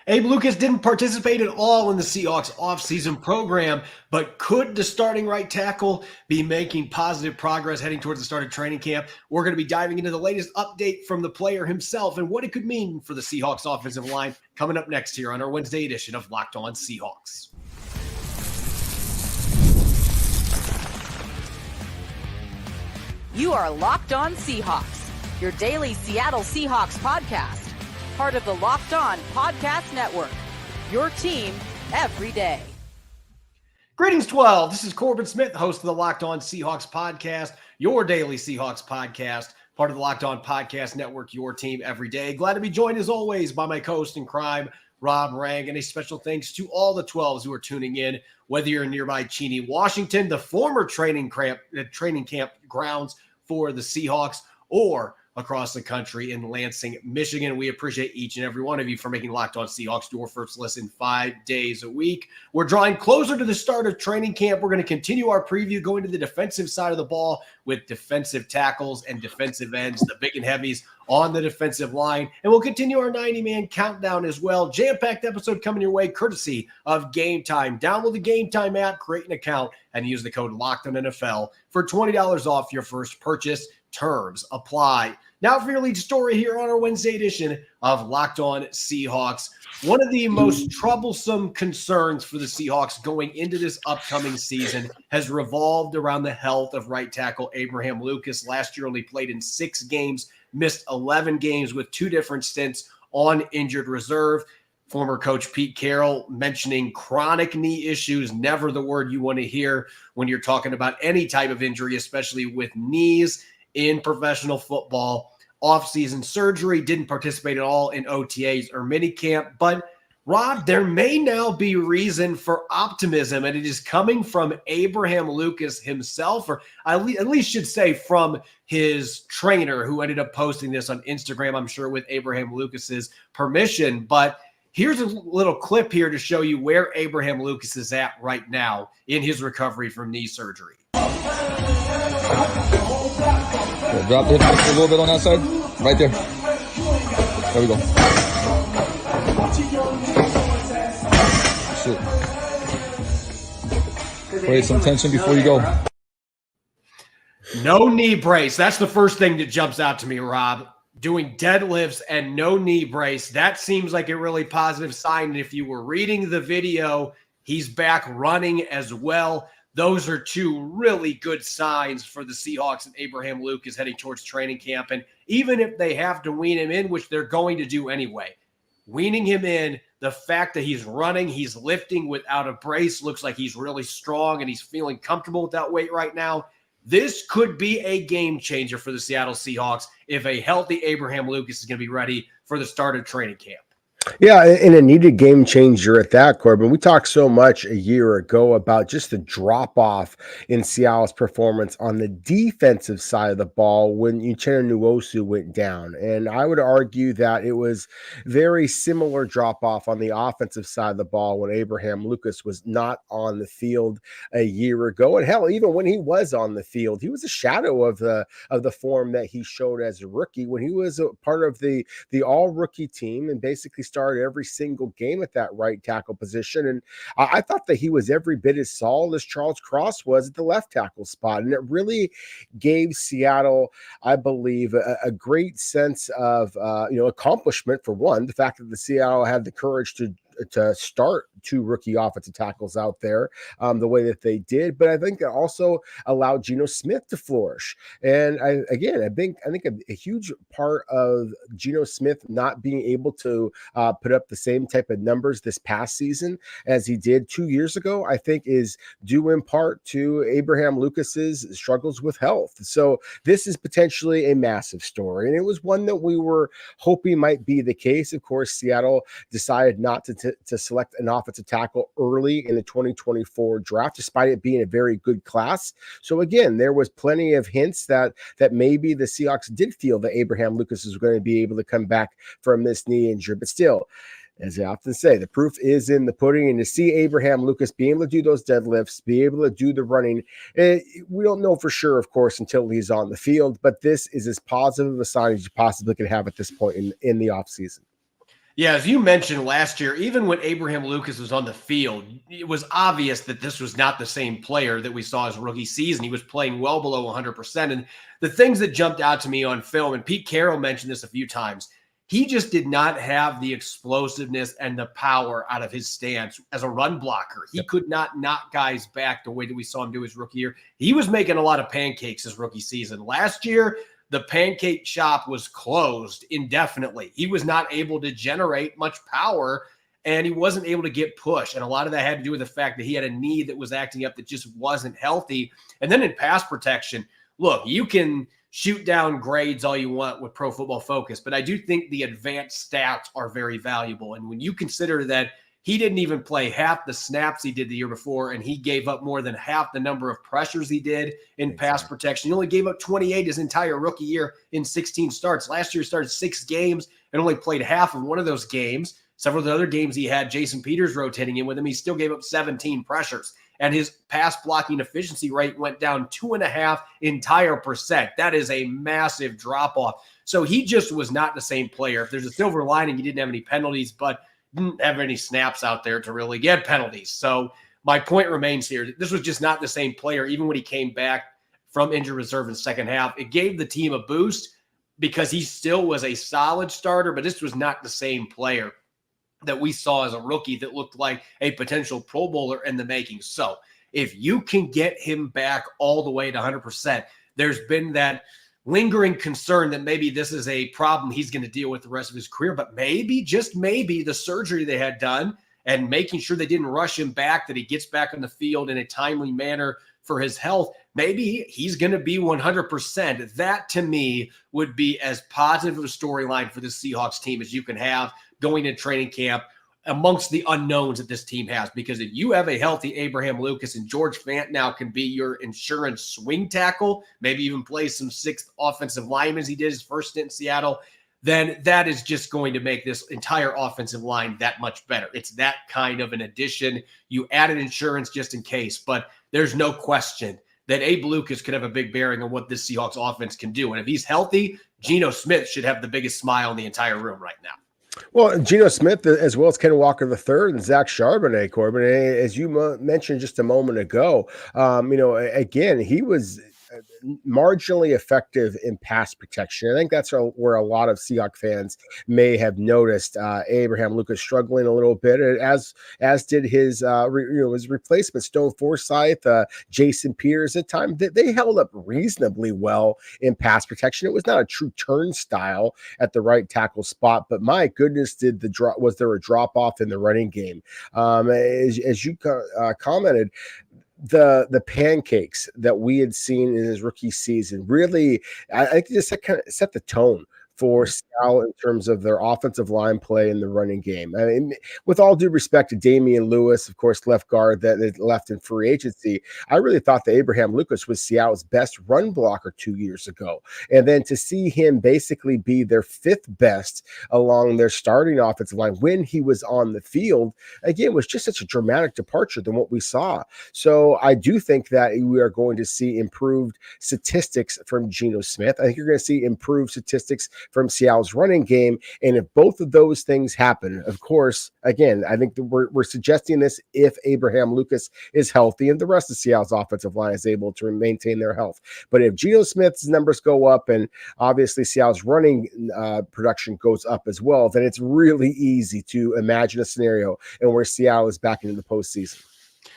Abe Lucas didn't participate at all in the Seahawks offseason program, but could the starting right tackle be making positive progress heading towards the start of training camp? We're going to be diving into the latest update from the player himself and what it could mean for the Seahawks offensive line coming up next here on our Wednesday edition of Locked On Seahawks. You are Locked On Seahawks, your daily Seattle Seahawks podcast. Part of the Locked On Podcast Network, your team every day. Greetings, 12. This is Corbin Smith, host of the Locked On Seahawks podcast, your daily Seahawks podcast, part of the Locked On Podcast Network, your team every day. Glad to be joined, as always, by my co-host in crime, Rob Rang, and a special thanks to all the 12s who are tuning in, whether you're in nearby Cheney, Washington, the former training camp grounds for the Seahawks, or across the country in Lansing, Michigan. We appreciate each and every one of you for making Locked On Seahawks your first listen 5 days a week. We're drawing closer to the start of training camp. We're going to continue our preview going to the defensive side of the ball with defensive tackles and defensive ends, the big and heavies on the defensive line. And we'll continue our 90-man countdown as well. Jam-packed episode coming your way courtesy of Game Time. Download the Game Time app, create an account, and use the code LOCKEDONNFL for $20 off your first purchase. Terms apply. Now for your lead story here on our Wednesday edition of Locked On Seahawks. One of the most troublesome concerns for the Seahawks going into this upcoming season has revolved around the health of right tackle Abraham Lucas. Last year only played in 6 games, missed 11 games with 2 different stints on injured reserve. Former coach Pete Carroll mentioning chronic knee issues, never the word you want to hear when you're talking about any type of injury, especially with knees in professional football. Off-season surgery, didn't participate at all in OTAs or minicamp. But, Rob, there may now be reason for optimism, and it is coming from Abraham Lucas himself, or I at least should say from his trainer, who ended up posting this on Instagram, I'm sure with Abraham Lucas's permission. But here's a little clip here to show you where Abraham Lucas is at right now in his recovery from knee surgery. Yeah, drop the hip just a little bit on that side. Right there. There we go. Shit. Create some tension before you go. No knee brace. That's the first thing that jumps out to me, Rob. Doing deadlifts and no knee brace. That seems like a really positive sign. And if you were reading the video, he's back running as well. Those are 2 really good signs for the Seahawks and Abraham Lucas heading towards training camp. And even if they have to wean him in, which they're going to do anyway, weaning him in, the fact that he's running, he's lifting without a brace, looks like he's really strong and he's feeling comfortable with that weight right now. This could be a game changer for the Seattle Seahawks if a healthy Abraham Lucas is going to be ready for the start of training camp. Yeah, and a needed game changer at that, Corbin. We talked so much a year ago about just the drop-off in Seattle's performance on the defensive side of the ball when Uchenna Nwosu went down. And I would argue that it was very similar drop-off on the offensive side of the ball when Abraham Lucas was not on the field a year ago. And hell, even when he was on the field, he was a shadow of the form that he showed as a rookie when he was a part of the all-rookie team and basically started every single game at that right tackle position. And I thought that he was every bit as solid as Charles Cross was at the left tackle spot. And it really gave Seattle, I believe, a great sense of accomplishment. For one, the fact that the Seattle had the courage to start 2 rookie offensive tackles out there the way that they did. But I think it also allowed Geno Smith to flourish. And I think a huge part of Geno Smith not being able to put up the same type of numbers this past season as he did 2 years ago, I think is due in part to Abraham Lucas's struggles with health. So this is potentially a massive story. And it was one that we were hoping might be the case. Of course, Seattle decided not to select an offensive tackle early in the 2024 draft, despite it being a very good class. So again, there was plenty of hints that maybe the Seahawks did feel that Abraham Lucas was going to be able to come back from this knee injury. But still, as I often say, the proof is in the pudding. And to see Abraham Lucas be able to do those deadlifts, be able to do the running, we don't know for sure, of course, until he's on the field. But this is as positive a sign as you possibly can have at this point in the offseason. Yeah, as you mentioned last year, even when Abraham Lucas was on the field, it was obvious that this was not the same player that we saw his rookie season. He was playing well below 100%. And the things that jumped out to me on film, and Pete Carroll mentioned this a few times, he just did not have the explosiveness and the power out of his stance as a run blocker. He could not knock guys back the way that we saw him do his rookie year. He was making a lot of pancakes his rookie season. Last year, the pancake shop was closed indefinitely. He was not able to generate much power, and he wasn't able to get push. And a lot of that had to do with the fact that he had a knee that was acting up that just wasn't healthy. And then in pass protection, look, you can shoot down grades all you want with Pro Football Focus, but I do think the advanced stats are very valuable. And when you consider that he didn't even play half the snaps he did the year before, and he gave up more than half the number of pressures he did in pass protection. He only gave up 28 his entire rookie year in 16 starts. Last year, he started 6 games and only played half of one of those games. Several of the other games he had Jason Peters rotating in with him. He still gave up 17 pressures, and his pass blocking efficiency rate went down 2.5 entire percent. That is a massive drop off. So he just was not the same player. If there's a silver lining, he didn't have any penalties, but didn't have any snaps out there to really get penalties. So my point remains here. This was just not the same player. Even when he came back from injured reserve in the second half, it gave the team a boost because he still was a solid starter, but this was not the same player that we saw as a rookie that looked like a potential Pro Bowler in the making. So if you can get him back all the way to 100%, there's been that lingering concern that maybe this is a problem he's going to deal with the rest of his career, but maybe, just maybe, the surgery they had done and making sure they didn't rush him back, that he gets back on the field in a timely manner for his health, maybe he's going to be 100%. That, to me, would be as positive of a storyline for the Seahawks team as you can have going into training camp amongst the unknowns that this team has. Because if you have a healthy Abraham Lucas and George Fant now can be your insurance swing tackle, maybe even play some sixth offensive linemen as he did his first stint in Seattle, then that is just going to make this entire offensive line that much better. It's that kind of an addition. You added insurance just in case, but there's no question that Abe Lucas could have a big bearing on what this Seahawks offense can do. And if he's healthy, Geno Smith should have the biggest smile in the entire room right now. Well, Geno Smith, as well as Ken Walker III and Zach Charbonnet, Corbin, as you mentioned just a moment ago, again, he was marginally effective in pass protection. I think that's where a lot of Seahawks fans may have noticed Abraham Lucas struggling a little bit, as did his replacement, Stone Forsythe, Jason Peters. At times they held up reasonably well in pass protection. It was not a true turnstile at the right tackle spot, but my goodness, was there a drop off in the running game? As you commented, the pancakes that we had seen in his rookie season really, I think, just kind of set the tone for Seattle in terms of their offensive line play in the running game. I mean, with all due respect to Damian Lewis, of course, left guard that left in free agency, I really thought that Abraham Lucas was Seattle's best run blocker 2 years ago. And then to see him basically be their 5th best along their starting offensive line when he was on the field, again, was just such a dramatic departure than what we saw. So I do think that we are going to see improved statistics from Geno Smith. I think you're going to see improved statistics from Seattle's running game. And if both of those things happen, of course, again, I think that we're suggesting this if Abraham Lucas is healthy and the rest of Seattle's offensive line is able to maintain their health. But if Geno Smith's numbers go up and obviously Seattle's running production goes up as well, then it's really easy to imagine a scenario in where Seattle is back into the postseason.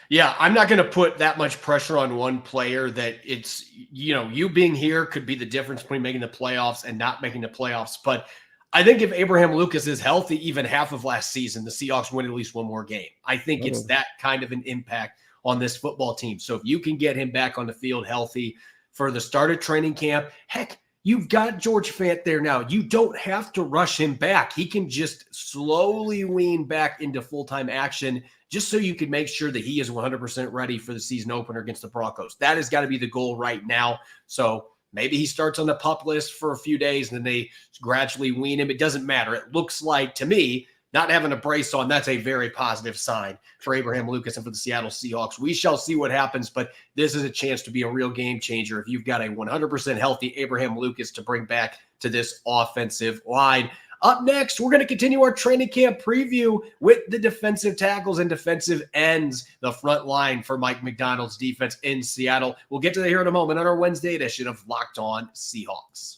Yeah, I'm not going to put that much pressure on one player that it's, you being here could be the difference between making the playoffs and not making the playoffs. But I think if Abraham Lucas is healthy, even half of last season, the Seahawks win at least one more game. I think it's that kind of an impact on this football team. So if you can get him back on the field healthy for the start of training camp, heck, you've got George Fant there now. You don't have to rush him back. He can just slowly wean back into full-time action just so you can make sure that he is 100% ready for the season opener against the Broncos. That has got to be the goal right now. So maybe he starts on the PUP list for a few days and then they gradually wean him. It doesn't matter. It looks like, to me, not having a brace on, that's a very positive sign for Abraham Lucas and for the Seattle Seahawks. We shall see what happens, but this is a chance to be a real game changer if you've got a 100% healthy Abraham Lucas to bring back to this offensive line. Up next, we're going to continue our training camp preview with the defensive tackles and defensive ends, the front line for Mike McDonald's defense in Seattle. We'll get to that here in a moment on our Wednesday edition of Locked On Seahawks.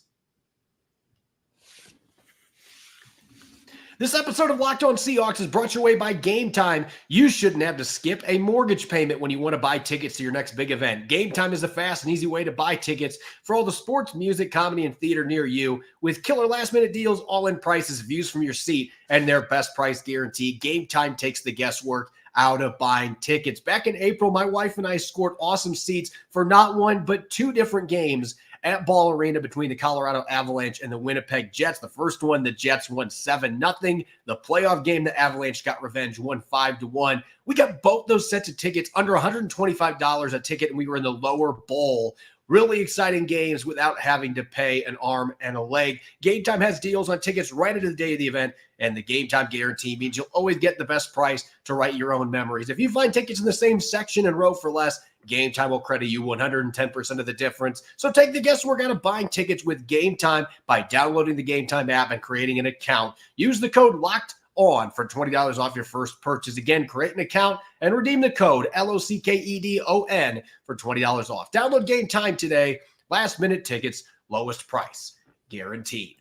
This episode of Locked On Seahawks is brought your way by Game Time. You shouldn't have to skip a mortgage payment when you want to buy tickets to your next big event. Game Time is a fast and easy way to buy tickets for all the sports, music, comedy, and theater near you. With killer last-minute deals, all-in prices, views from your seat, and their best price guarantee, Game Time takes the guesswork out of buying tickets. Back in April, my wife and I scored awesome seats for not one, but two different games at Ball Arena between the Colorado Avalanche and the Winnipeg Jets. The first one, the Jets won 7-0. The playoff game, the Avalanche got revenge, won 5-1. We got both those sets of tickets under $125 a ticket, and we were in the lower bowl. Really exciting games without having to pay an arm and a leg. Game Time has deals on tickets right into the day of the event, and the Game Time guarantee means you'll always get the best price to write your own memories. If you find tickets in the same section and row for less, Game Time will credit you 110% of the difference. So take the guesswork out of buying tickets with Game Time by downloading the Game Time app and creating an account. Use the code LOCKEDON for $20 off your first purchase. Again, create an account and redeem the code LOCKEDON for $20 off. Download Game Time today. Last minute tickets, lowest price guaranteed.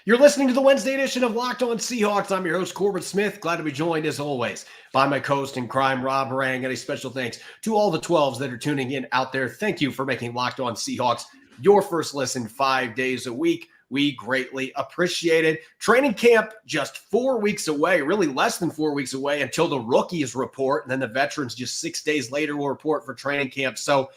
You're listening to the Wednesday edition of Locked On Seahawks. I'm your host, Corbin Smith. Glad to be joined, as always, by my co-host in crime, Rob Rang. And a special thanks to all the 12s that are tuning in out there. Thank you for making Locked On Seahawks your first listen 5 days a week. We greatly appreciate it. Training camp just 4 weeks away, really less than 4 weeks away until the rookies report. And then the veterans just 6 days later will report for training camp. So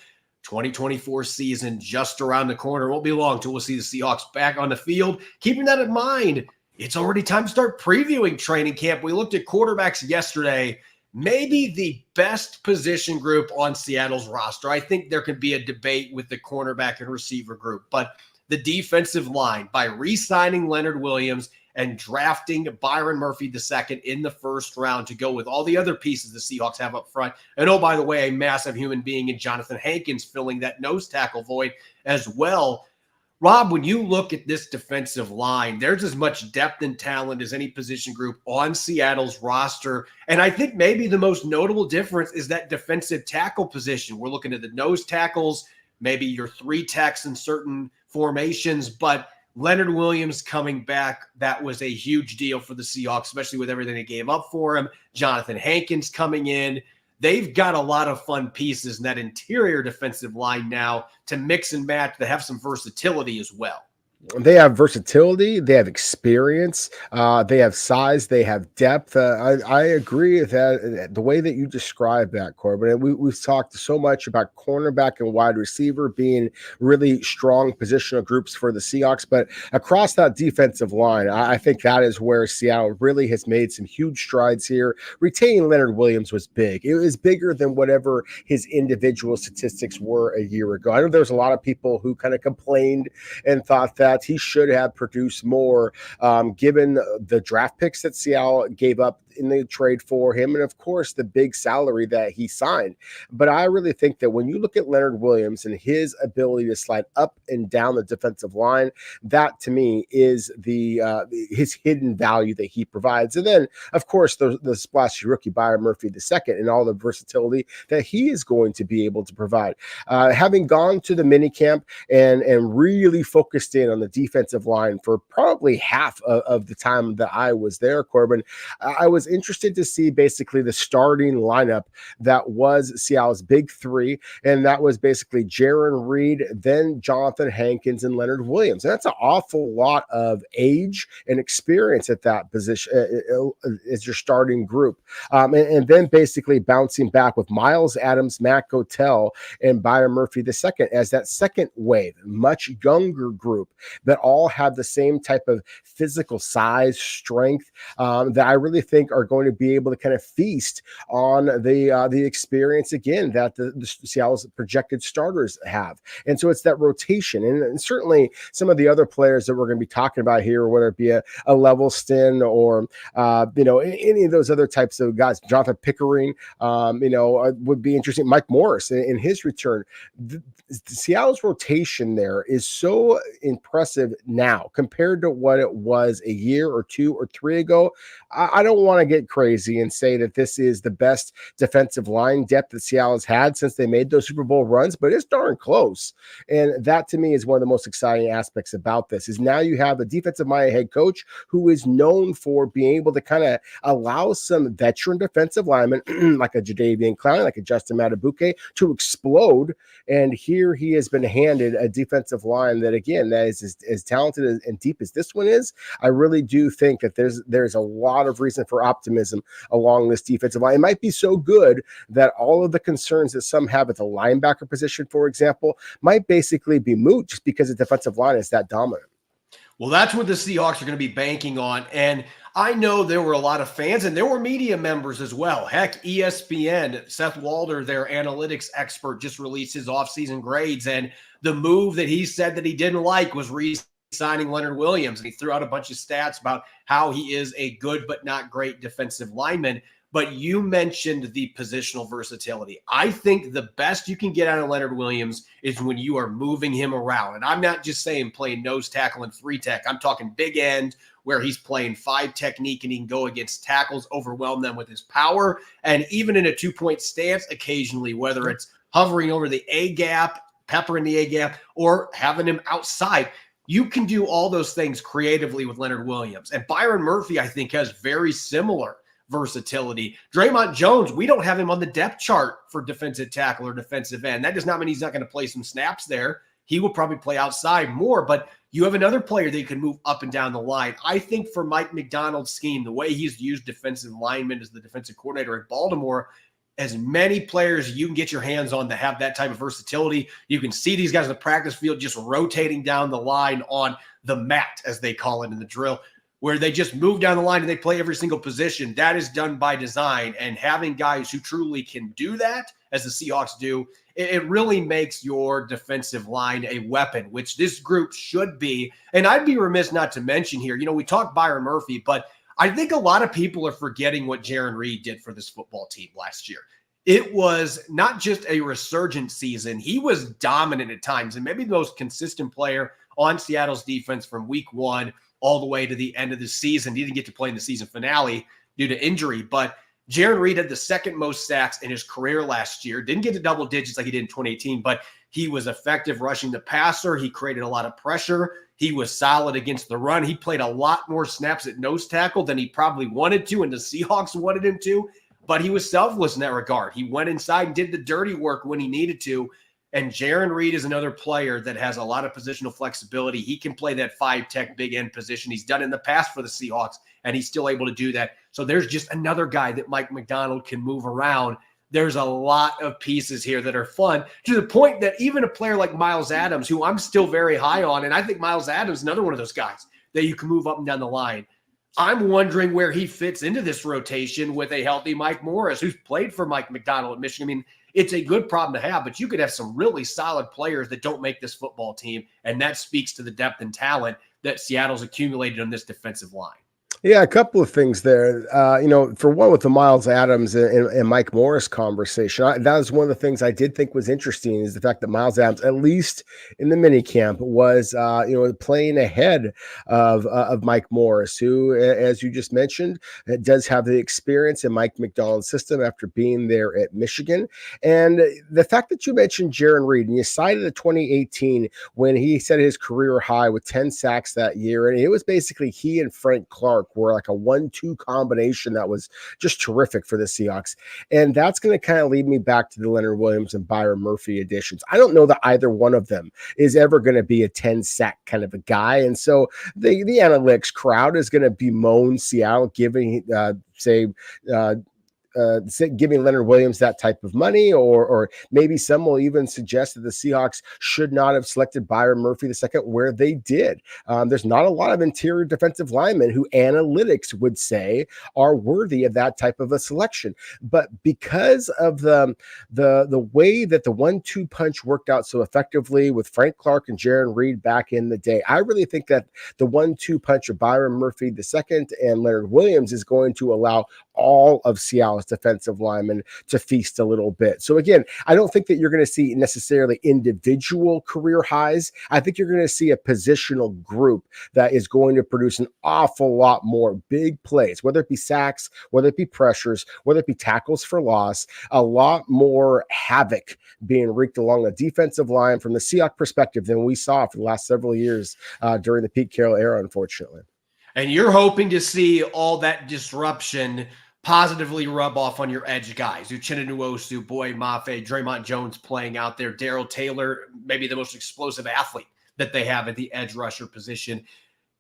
2024 season just around the corner. It won't be long till we'll see the Seahawks back on the field. Keeping that in mind, it's already time to start previewing training camp. We looked at quarterbacks yesterday, maybe the best position group on Seattle's roster. I think there could be a debate with the cornerback and receiver group, but the defensive line, by re-signing Leonard Williams and drafting Byron Murphy II in the first round to go with all the other pieces the Seahawks have up front. And oh, by the way, a massive human being in Jonathan Hankins filling that nose tackle void as well. Rob, when you look at this defensive line, there's as much depth and talent as any position group on Seattle's roster. And I think maybe the most notable difference is that defensive tackle position. We're looking at the nose tackles, maybe your three techs in certain formations, but Leonard Williams coming back, that was a huge deal for the Seahawks, especially with everything they gave up for him. Jonathan Hankins coming in. They've got a lot of fun pieces in that interior defensive line now to mix and match, that have some versatility as well. They have versatility. They have experience. They have size. They have depth. I agree with that. The way that you describe that, Corbin, and we've talked so much about cornerback and wide receiver being really strong positional groups for the Seahawks, but across that defensive line, I think that is where Seattle really has made some huge strides here. Retaining Leonard Williams was big. It was bigger than whatever his individual statistics were a year ago. I know there's a lot of people who kind of complained and thought that he should have produced more, given the draft picks that Seattle gave up in the trade for him, and of course the big salary that he signed. But I really think that when you look at Leonard Williams and his ability to slide up and down the defensive line, that to me is his hidden value that he provides. And then of course the splashy rookie Byron Murphy II and all the versatility that he is going to be able to provide. Having gone to the mini camp and really focused in on the defensive line for probably half of the time that I was there, Corbin, I was interested to see basically the starting lineup that was Seattle's big three, and that was basically Jaron Reed, then Jonathan Hankins, and Leonard Williams. And that's an awful lot of age and experience at that position as your starting group. And then basically bouncing back with Miles Adams, Matt Gotel, and Byron Murphy II as that second wave, much younger group. that all have the same type of physical size, strength, that I really think are going to be able to kind of feast on the experience again that the Seattle's projected starters have. And so it's that rotation. And certainly some of the other players that we're going to be talking about here, whether it be a Levelston or, any of those other types of guys, Jonathan Pickering, would be interesting. Mike Morris in his return. Seattle's rotation there is so impressive now compared to what it was a year or 2 or 3 ago. I don't want to get crazy and say that this is the best defensive line depth that Seattle has had since they made those Super Bowl runs, but it's darn close. And that to me is one of the most exciting aspects about this is now you have a defensive-minded head coach who is known for being able to kind of allow some veteran defensive linemen like a Jadeveon Clowney, like a Justin Matabuke to explode. And here he has been handed a defensive line that, again, that is as talented and deep as this one is. I really do think that there's a lot of reason for optimism along this defensive line. It might be so good that all of the concerns that some have at the linebacker position, for example, might basically be moot just because the defensive line is that dominant. Well, that's what the Seahawks are going to be banking on. And I know there were a lot of fans and there were media members as well. Heck, ESPN, Seth Walder, their analytics expert, just released his offseason grades. And the move that he said that he didn't like was signing Leonard Williams. And he threw out a bunch of stats about how he is a good but not great defensive lineman. But you mentioned the positional versatility. I think the best you can get out of Leonard Williams is when you are moving him around. And I'm not just saying playing nose tackle and 3-tech. I'm talking big end where he's playing 5 technique and he can go against tackles, overwhelm them with his power. And even in a 2-point stance occasionally, whether it's hovering over the A gap, peppering the A gap, or having him outside. You can do all those things creatively with Leonard Williams. And Byron Murphy, I think, has very similar versatility. Draymond Jones, we don't have him on the depth chart for defensive tackle or defensive end. That does not mean he's not going to play some snaps there. He will probably play outside more, but you have another player that you can move up and down the line. I think for Mike Macdonald's scheme, the way he's used defensive linemen as the defensive coordinator in Baltimore, as many players you can get your hands on that have that type of versatility. You can see these guys in the practice field just rotating down the line on the mat, as they call it in the drill, where they just move down the line and they play every single position. That is done by design. And having guys who truly can do that, as the Seahawks do, it really makes your defensive line a weapon, which this group should be. And I'd be remiss not to mention here, we talked Byron Murphy, but I think a lot of people are forgetting what Jarran Reed did for this football team last year. It was not just a resurgent season. He was dominant at times and maybe the most consistent player on Seattle's defense from week 1 all the way to the end of the season. He didn't get to play in the season finale due to injury, but Jarran Reed had the second most sacks in his career last year. Didn't get to double digits like he did in 2018, but he was effective rushing the passer. He created a lot of pressure. He was solid against the run. He played a lot more snaps at nose tackle than he probably wanted to, and the Seahawks wanted him to, but he was selfless in that regard. He went inside and did the dirty work when he needed to. And Jarran Reed is another player that has a lot of positional flexibility. He can play that 5-tech big end position. He's done it in the past for the Seahawks, and he's still able to do that. So there's just another guy that Mike Macdonald can move around. There's a lot of pieces here that are fun, to the point that even a player like Myles Adams, who I'm still very high on, and I think Myles Adams is another one of those guys that you can move up and down the line. I'm wondering where he fits into this rotation with a healthy Mike Morris, who's played for Mike Macdonald at Michigan. I mean, it's a good problem to have, but you could have some really solid players that don't make this football team, and that speaks to the depth and talent that Seattle's accumulated on this defensive line. Yeah, a couple of things there. For one, with the Myles Adams and Mike Morris conversation, that was one of the things I did think was interesting, is the fact that Myles Adams, at least in the mini camp, was playing ahead of Mike Morris, who, as you just mentioned, does have the experience in Mike Macdonald's system after being there at Michigan. And the fact that you mentioned Jarran Reed, and you cited the 2018 when he set his career high with 10 sacks that year, and it was basically he and Frank Clark were like a 1-2 combination that was just terrific for the Seahawks. And that's going to kind of lead me back to the Leonard Williams and Byron Murphy additions. I don't know that either one of them is ever going to be a 10-sack kind of a guy. And so the analytics crowd is going to bemoan Seattle giving, giving Leonard Williams that type of money, or maybe some will even suggest that the Seahawks should not have selected Byron Murphy II where they did. There's not a lot of interior defensive linemen who analytics would say are worthy of that type of a selection. But because of the way that the 1-2 punch worked out so effectively with Frank Clark and Jaron Reed back in the day, I really think that the 1-2 punch of Byron Murphy II and Leonard Williams is going to allow all of Seattle's defensive linemen to feast a little bit. So again, I don't think that you're going to see necessarily individual career highs. I think you're going to see a positional group that is going to produce an awful lot more big plays, whether it be sacks, whether it be pressures, whether it be tackles for loss, a lot more havoc being wreaked along the defensive line from the Seahawks perspective than we saw for the last several years during the Pete Carroll era, unfortunately. And you're hoping to see all that disruption positively rub off on your edge guys. Uchenna Nwosu, Boy Mafe, Draymond Jones playing out there, Darrell Taylor, maybe the most explosive athlete that they have at the edge rusher position.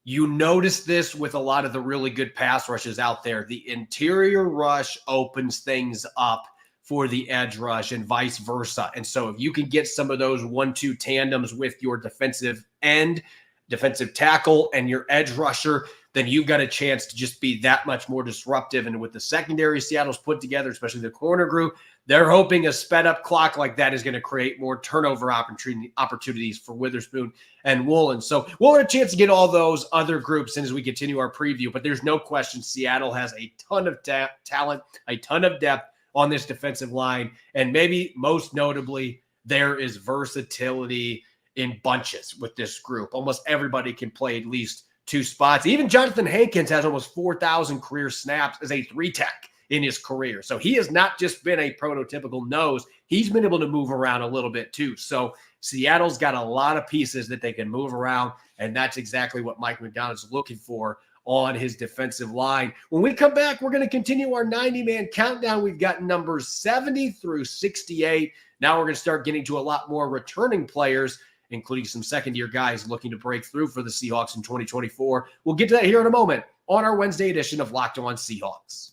You notice this with a lot of the really good pass rushes out there. The interior rush opens things up for the edge rush and vice versa. And so if you can get some of those 1-2 tandems with your defensive end, defensive tackle, and your edge rusher, then you've got a chance to just be that much more disruptive. And with the secondary Seattle's put together, especially the corner group, they're hoping a sped up clock like that is going to create more turnover opportunities for Witherspoon and Woolen. So we'll have a chance to get all those other groups in as we continue our preview, but there's no question Seattle has a ton of talent, a ton of depth on this defensive line. And maybe most notably, there is versatility in bunches with this group. Almost everybody can play at least 2 spots. Even Jonathan Hankins has almost 4,000 career snaps as a 3-tech in his career. So he has not just been a prototypical nose. He's been able to move around a little bit too. So Seattle's got a lot of pieces that they can move around, and that's exactly what Mike McDonald's looking for on his defensive line. When we come back, we're going to continue our 90-man countdown. We've got numbers 70 through 68. Now we're going to start getting to a lot more returning players, including some second-year guys looking to break through for the Seahawks in 2024. We'll get to that here in a moment on our Wednesday edition of Locked On Seahawks.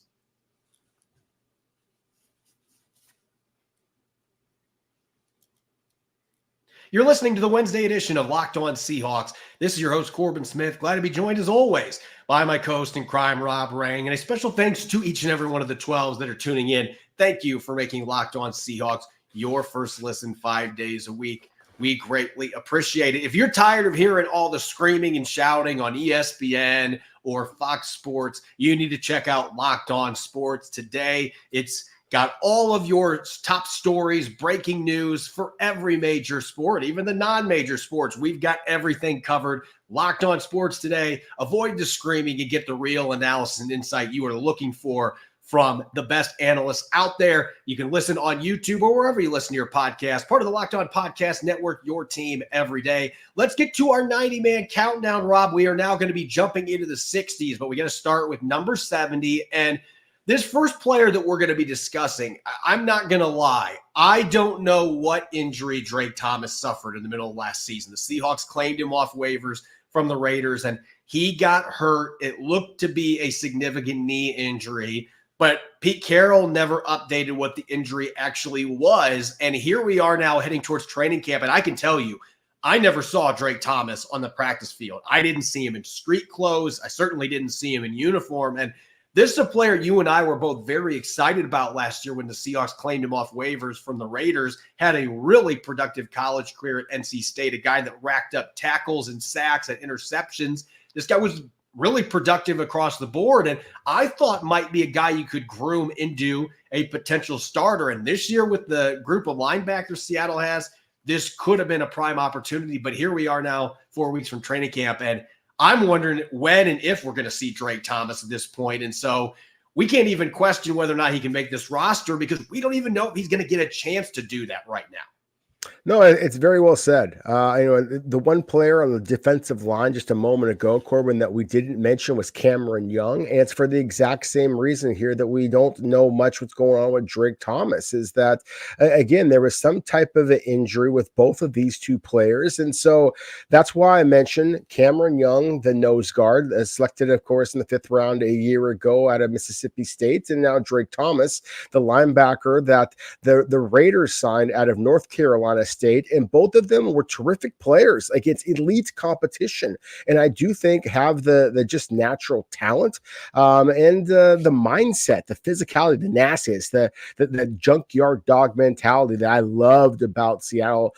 You're listening to the Wednesday edition of Locked On Seahawks. This is your host, Corbin Smith. Glad to be joined, as always, by my co-host in crime, Rob Rang. And a special thanks to each and every one of the 12s that are tuning in. Thank you for making Locked On Seahawks your first listen 5 days a week. We greatly appreciate it. If you're tired of hearing all the screaming and shouting on ESPN or Fox Sports, you need to check out Locked On Sports today. It's got all of your top stories, breaking news for every major sport, even the non-major sports. We've got everything covered. Locked On Sports today. Avoid the screaming and get the real analysis and insight you are looking for from the best analysts out there. You can listen on YouTube or wherever you listen to your podcast. Part of the Locked On Podcast Network, your team every day. Let's get to our 90-man countdown, Rob. We are now going to be jumping into the 60s, but we got to start with number 70. And this first player that we're going to be discussing, I'm not going to lie, I don't know what injury Drake Thomas suffered in the middle of last season. The Seahawks claimed him off waivers from the Raiders, and he got hurt. It looked to be a significant knee injury, but Pete Carroll never updated what the injury actually was. And here we are now heading towards training camp. And I can tell you, I never saw Drake Thomas on the practice field. I didn't see him in street clothes. I certainly didn't see him in uniform. And this is a player you and I were both very excited about last year when the Seahawks claimed him off waivers from the Raiders. Had a really productive college career at NC State, a guy that racked up tackles and sacks and interceptions. This guy was really productive across the board, and I thought might be a guy you could groom into a potential starter. And this year with the group of linebackers Seattle has, this could have been a prime opportunity. But here we are now 4 weeks from training camp, and I'm wondering when and if we're going to see Drake Thomas at this point. And so we can't even question whether or not he can make this roster because we don't even know if he's going to get a chance to do that right now. No, it's very well said. The one player on the defensive line just a moment ago, Corbin, that we didn't mention was Cameron Young. And it's for the exact same reason here that we don't know much what's going on with Drake Thomas, is that, again, there was some type of an injury with both of these two players. And so that's why I mentioned Cameron Young, the nose guard, selected, of course, in the 5th round a year ago out of Mississippi State. And now Drake Thomas, the linebacker that the Raiders signed out of North Carolina State, and both of them were terrific players. Like, it's elite competition, and I do think have the just natural talent, and the mindset, the physicality, the nastiness, the junkyard dog mentality that I loved about Seattle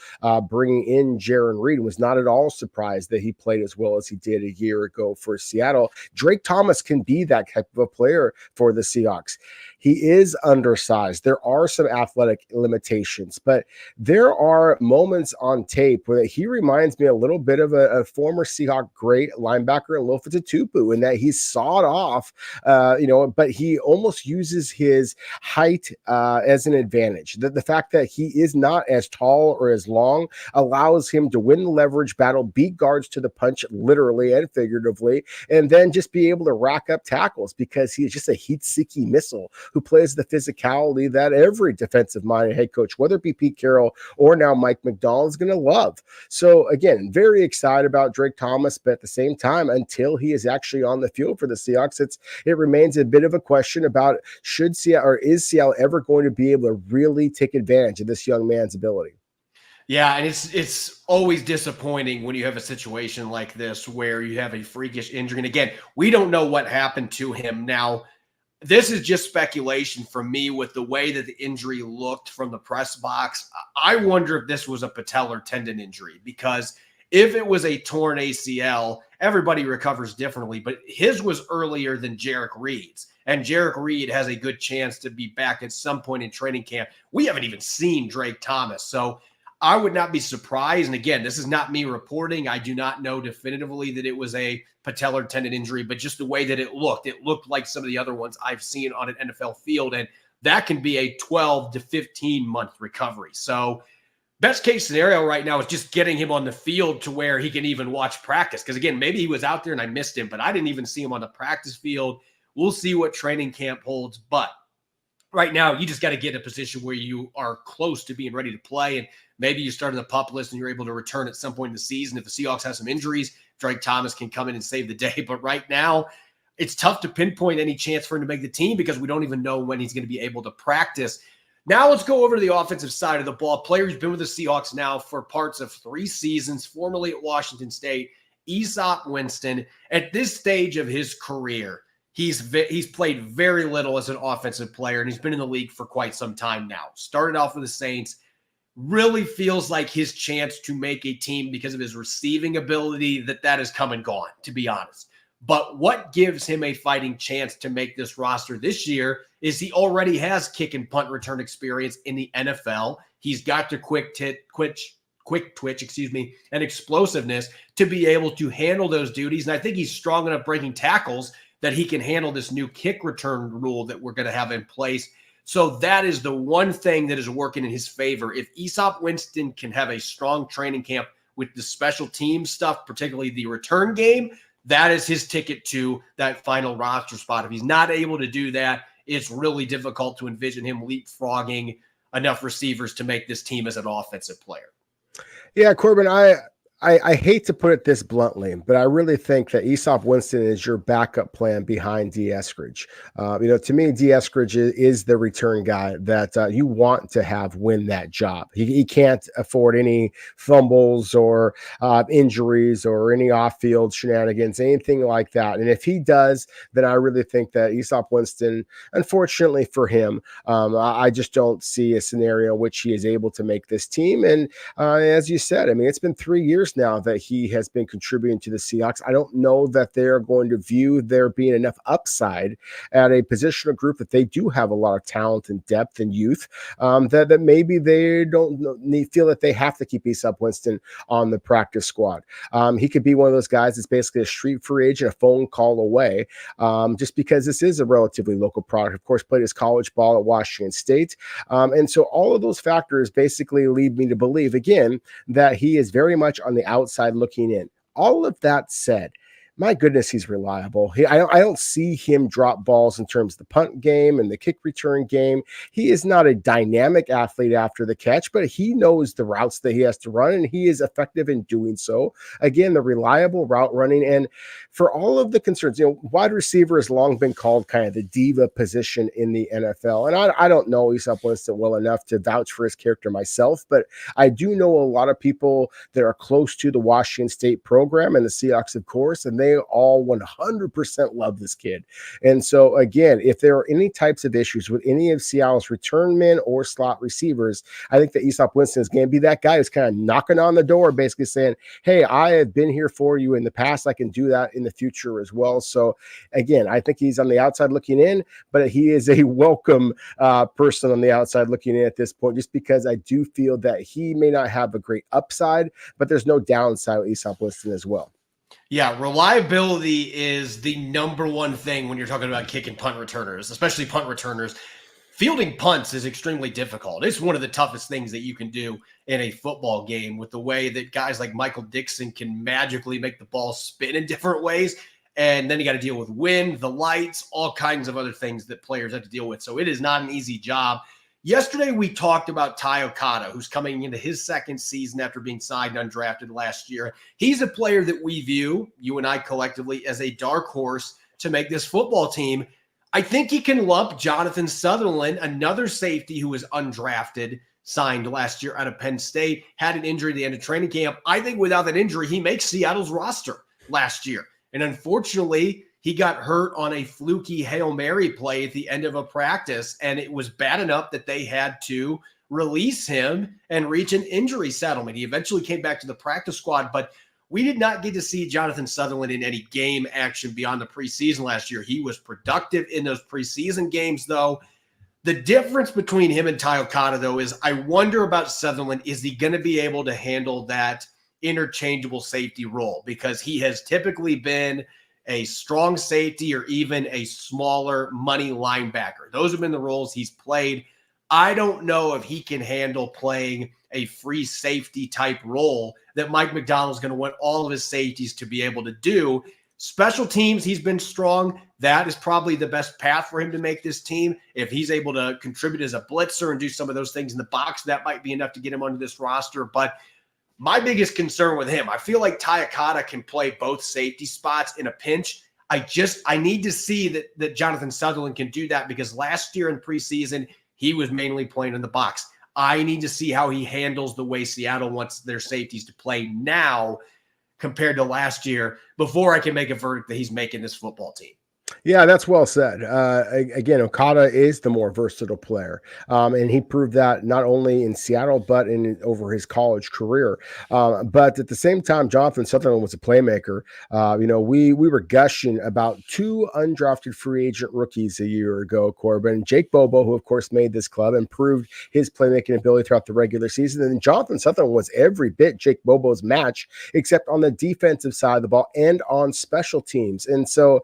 bringing in Jaron Reed. Was not at all surprised that he played as well as he did a year ago for Seattle. Drake Thomas can be that type of a player for the Seahawks. He is undersized. There are some athletic limitations, but there are moments on tape where he reminds me a little bit of a former Seahawk great linebacker, Lofa Tatupu, in that he's sawed off, but he almost uses his height as an advantage. The fact that he is not as tall or as long allows him to win the leverage battle, beat guards to the punch, literally and figuratively, and then just be able to rack up tackles because he is just a heat-seeking missile who plays the physicality that every defensive-minded head coach, whether it be Pete Carroll or now Mike McDonald, is going to love. So, again, very excited about Drake Thomas, but at the same time, until he is actually on the field for the Seahawks, it remains a bit of a question about is Seattle ever going to be able to really take advantage of this young man's ability? Yeah, and it's always disappointing when you have a situation like this where you have a freakish injury. And again, we don't know what happened to him. Now, this is just speculation from me with the way that the injury looked from the press box. I wonder if this was a patellar tendon injury, because if it was a torn ACL, everybody recovers differently, but his was earlier than Jarek Reed's. And Jarek Reed has a good chance to be back at some point in training camp. We haven't even seen Drake Thomas. So I would not be surprised. And again, this is not me reporting. I do not know definitively that it was a patellar tendon injury, but just the way that it looked like some of the other ones I've seen on an NFL field. And that can be a 12 to 15 month recovery. So best case scenario right now is just getting him on the field to where he can even watch practice. Because again, maybe he was out there and I missed him, but I didn't even see him on the practice field. We'll see what training camp holds. But right now, you just got to get in a position where you are close to being ready to play. And maybe you start on the PUP list and you're able to return at some point in the season. If the Seahawks have some injuries, Drake Thomas can come in and save the day. But right now, it's tough to pinpoint any chance for him to make the team because we don't even know when he's going to be able to practice. Now let's go over to the offensive side of the ball. Player who's been with the Seahawks now for parts of 3 seasons, formerly at Washington State, Easop Winston. At this stage of his career, he's played very little as an offensive player, and he's been in the league for quite some time now. Started off with the Saints. Really feels like his chance to make a team because of his receiving ability that has come and gone, to be honest. But what gives him a fighting chance to make this roster this year is he already has kick and punt return experience in the NFL. He's got the quick twitch, and explosiveness to be able to handle those duties. And I think he's strong enough breaking tackles that he can handle this new kick return rule that we're going to have in place. So that is the one thing that is working in his favor. If Easop Winston can have a strong training camp with the special team stuff, particularly the return game, that is his ticket to that final roster spot. If he's not able to do that, it's really difficult to envision him leapfrogging enough receivers to make this team as an offensive player. Yeah, Corbin, I hate to put it this bluntly, but I really think that Easop Winston is your backup plan behind D. Eskridge. To me, D. Eskridge is the return guy that you want to have win that job. He can't afford any fumbles or injuries or any off-field shenanigans, anything like that. And if he does, then I really think that Easop Winston, unfortunately for him, I just don't see a scenario in which he is able to make this team. And as you said, I mean, it's been 3 years years now that he has been contributing to the Seahawks. I don't know that they're going to view there being enough upside at a positional group that they do have a lot of talent and depth and youth, that maybe they don't feel that they have to keep Easop Winston on the practice squad. He could be one of those guys that's basically a street free agent, a phone call away, just because this is a relatively local product. Of course, played his college ball at Washington State. And so all of those factors basically lead me to believe, again, that he is very much on the outside looking in. All of that said, my goodness, he's reliable. I don't see him drop balls in terms of the punt game and the kick return game. He is not a dynamic athlete after the catch, but he knows the routes that he has to run, and he is effective in doing so. Again, the reliable route running. And for all of the concerns, wide receiver has long been called kind of the diva position in the NFL. And I don't know Easop Winston well enough to vouch for his character myself, but I do know a lot of people that are close to the Washington State program and the Seahawks, of course, and they all 100% love this kid. And so, again, if there are any types of issues with any of Seattle's return men or slot receivers, I think that Easop Winston is going to be that guy who's kind of knocking on the door, basically saying, hey, I have been here for you in the past. I can do that in the future as well. So, again, I think he's on the outside looking in, but he is a welcome person on the outside looking in at this point, just because I do feel that he may not have a great upside, but there's no downside with Easop Winston as well. Yeah, reliability is the number one thing when you're talking about kick and punt returners, especially punt returners. Fielding punts is extremely difficult. It's one of the toughest things that you can do in a football game, with the way that guys like Michael Dixon can magically make the ball spin in different ways. And then you got to deal with wind, the lights, all kinds of other things that players have to deal with. So it is not an easy job. Yesterday, we talked about Ty Okada, who's coming into his second season after being signed undrafted last year. He's a player that we view, you and I collectively, as a dark horse to make this football team. I think he can lump Jonathan Sutherland, another safety who was undrafted, signed last year out of Penn State, had an injury at the end of training camp. I think without that injury, he makes Seattle's roster last year. And unfortunately, he got hurt on a fluky Hail Mary play at the end of a practice, and it was bad enough that they had to release him and reach an injury settlement. He eventually came back to the practice squad, but we did not get to see Jonathan Sutherland in any game action beyond the preseason last year. He was productive in those preseason games, though. The difference between him and Ty Okada, though, is I wonder about Sutherland. Is he going to be able to handle that interchangeable safety role? Because he has typically been a strong safety or even a smaller money linebacker. Those have been the roles he's played. I don't know if he can handle playing a free safety type role that Mike McDonald's going to want all of his safeties to be able to do. Special teams, he's been strong. That is probably the best path for him to make this team. If he's able to contribute as a blitzer and do some of those things in the box, that might be enough to get him onto this roster. But my biggest concern with him, I feel like Ty Okada can play both safety spots in a pinch. I need to see that Jonathan Sutherland can do that, because last year in preseason, he was mainly playing in the box. I need to see how he handles the way Seattle wants their safeties to play now compared to last year before I can make a verdict that he's making this football team. Yeah, that's well said. Again, Okada is the more versatile player, and he proved that not only in Seattle but over his college career. But at the same time, Jonathan Sutherland was a playmaker. We were gushing about two undrafted free agent rookies a year ago, Corbin. Jake Bobo, who of course made this club and proved his playmaking ability throughout the regular season, and Jonathan Sutherland was every bit Jake Bobo's match, except on the defensive side of the ball and on special teams. And so,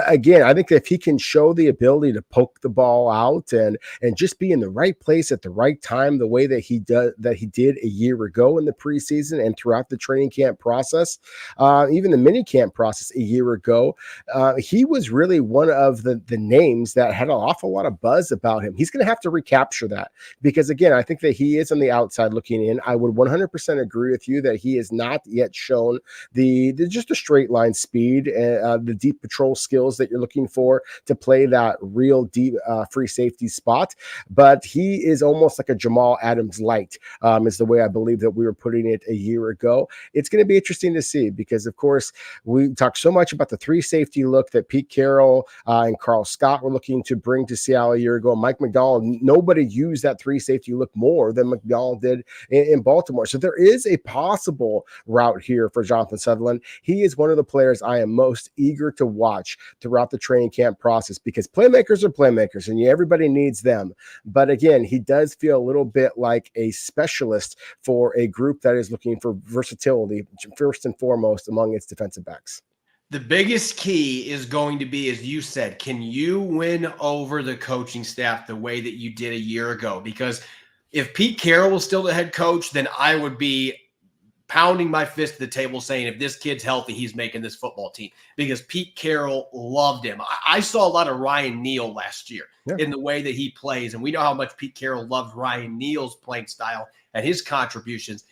again, I think if he can show the ability to poke the ball out and just be in the right place at the right time, the way that he did a year ago in the preseason and throughout the training camp process, even the mini camp process a year ago, he was really one of the names that had an awful lot of buzz about him. He's going to have to recapture that, because again, I think that he is on the outside looking in. I would 100% agree with you that he has not yet shown the just the straight line speed and the deep patrol skills that you're you're looking for to play that real deep free safety spot. But he is almost like a Jamal Adams light, is the way I believe that we were putting it a year ago. It's going to be interesting to see because, of course, we talked so much about the three safety look that Pete Carroll and Carl Scott were looking to bring to Seattle a year ago. Mike McDonald, nobody used that three safety look more than McDonald did in Baltimore. So there is a possible route here for Jonathan Sutherland. He is one of the players I am most eager to watch throughout the training camp process because playmakers are playmakers and everybody needs them. But again, he does feel a little bit like a specialist for a group that is looking for versatility, first and foremost, among its defensive backs. The biggest key is going to be, as you said, can you win over the coaching staff the way that you did a year ago? Because if Pete Carroll was still the head coach, then I would be pounding my fist at the table saying, if this kid's healthy, he's making this football team, because Pete Carroll loved him. I saw a lot of Ryan Neal last year in the way that he plays. And we know how much Pete Carroll loved Ryan Neal's playing style and his contributions.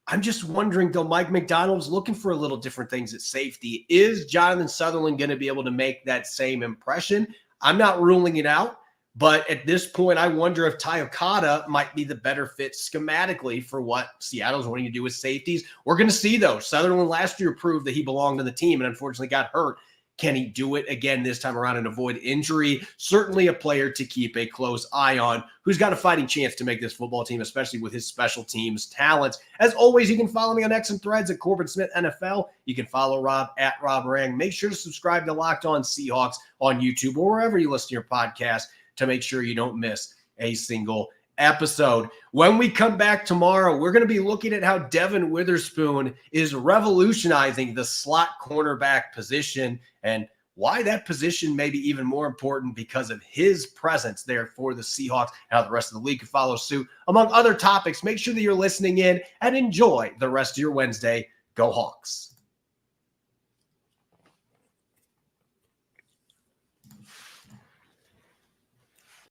I'm just wondering, though, Mike McDonald's looking for a little different things at safety. Is Jonathan Sutherland going to be able to make that same impression? I'm not ruling it out. But at this point, I wonder if Ty Okada might be the better fit schematically for what Seattle's wanting to do with safeties. We're going to see, though. Sutherland last year proved that he belonged on the team and unfortunately got hurt. Can he do it again this time around and avoid injury? Certainly a player to keep a close eye on who's got a fighting chance to make this football team, especially with his special teams talents. As always, you can follow me on X and Threads at Corbin Smith NFL. You can follow Rob at Rob Rang. Make sure to subscribe to Locked On Seahawks on YouTube or wherever you listen to your podcast to make sure you don't miss a single episode. When we come back tomorrow, we're going to be looking at how Devin Witherspoon is revolutionizing the slot cornerback position and why that position may be even more important because of his presence there for the Seahawks and how the rest of the league can follow suit, among other topics. Make sure that you're listening in and enjoy the rest of your Wednesday. Go Hawks.